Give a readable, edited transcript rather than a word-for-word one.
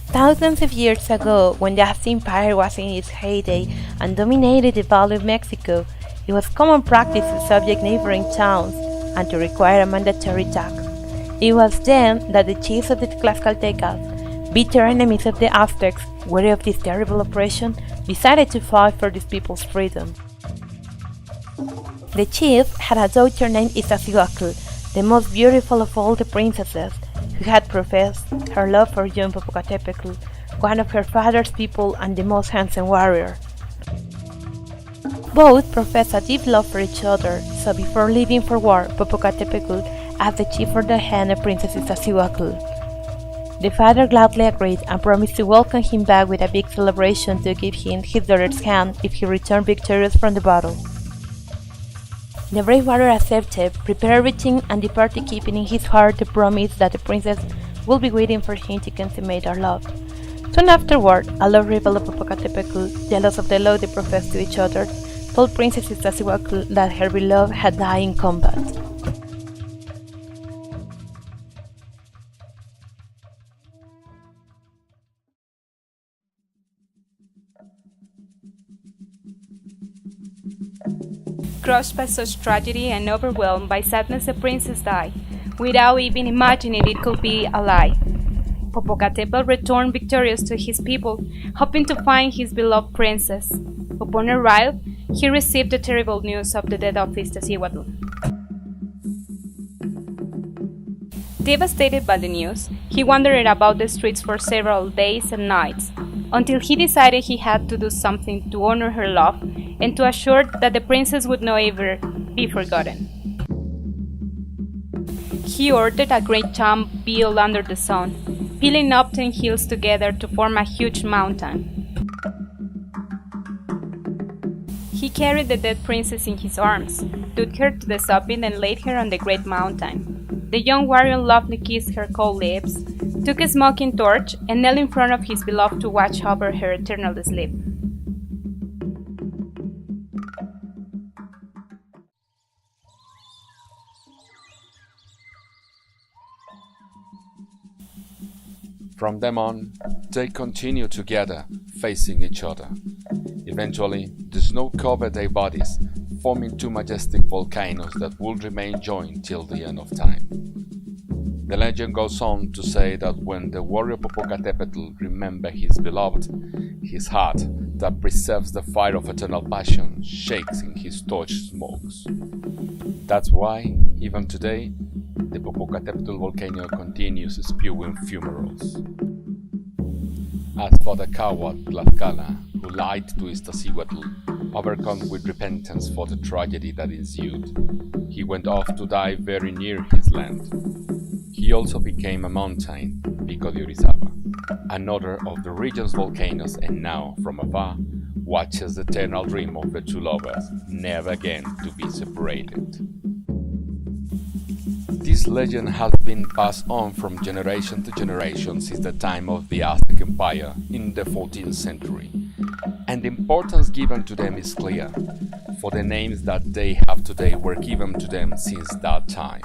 Thousands of years ago, when the Aztec Empire was in its heyday and dominated the Valley of Mexico, it was common practice to subject neighboring towns and to require a mandatory tax. It was then that the chiefs of the Tlaxcaltecas, bitter enemies of the Aztecs, wary of this terrible oppression, decided to fight for these people's freedom. The chief had a daughter named Iztaccíhuatl, the most beautiful of all the princesses, who had professed her love for young Popocatépetl, one of her father's people and the most handsome warrior. Both professed a deep love for each other, so before leaving for war, Popocatépetl asked the chief for the hand of Princess Iztaccíhuatl. The father gladly agreed and promised to welcome him back with a big celebration to give him his daughter's hand if he returned victorious from the battle. The brave warrior accepted, prepared everything, and departed, keeping in his heart the promise that the princess would be waiting for him to consummate their love. Soon afterward, a love rival of Popocatépetl, jealous of the love they professed to each other, told Princess Iztaccíhuatl that her beloved had died in combat. Crushed by such tragedy and overwhelmed by sadness, the princess died, without even imagining it could be a lie. Popocatépetl returned victorious to his people, hoping to find his beloved princess. Upon arrival, he received the terrible news of the death of Iztaccíhuatl. Devastated by the news, he wandered about the streets for several days and nights, until he decided he had to do something to honor her love and to assure that the princess would not ever be forgotten. He ordered a great tomb built under the sun, piling up 10 hills together to form a huge mountain. He carried the dead princess in his arms, took her to the summit and laid her on the great mountain. The young warrior lovingly kissed her cold lips, took a smoking torch, and knelt in front of his beloved to watch over her eternal sleep. From then on, they continued together, facing each other. Eventually, the snow covered their bodies, forming two majestic volcanoes that would remain joined till the end of time. The legend goes on to say that when the warrior Popocatépetl remembered his beloved, his heart, that preserves the fire of eternal passion, shakes in his torch smokes. That's why, even today, the Popocatépetl volcano continues spewing fumaroles. As for the coward Tlaxcala, who lied to Iztaccíhuatl, overcome with repentance for the tragedy that ensued, he went off to die very near his land. He also became a mountain, Pico de Orizaba, another of the region's volcanoes, and now, from afar, watches the eternal dream of the two lovers, never again to be separated. This legend has been passed on from generation to generation since the time of the Aztec Empire in the 14th century, and the importance given to them is clear, for the names that they have today were given to them since that time.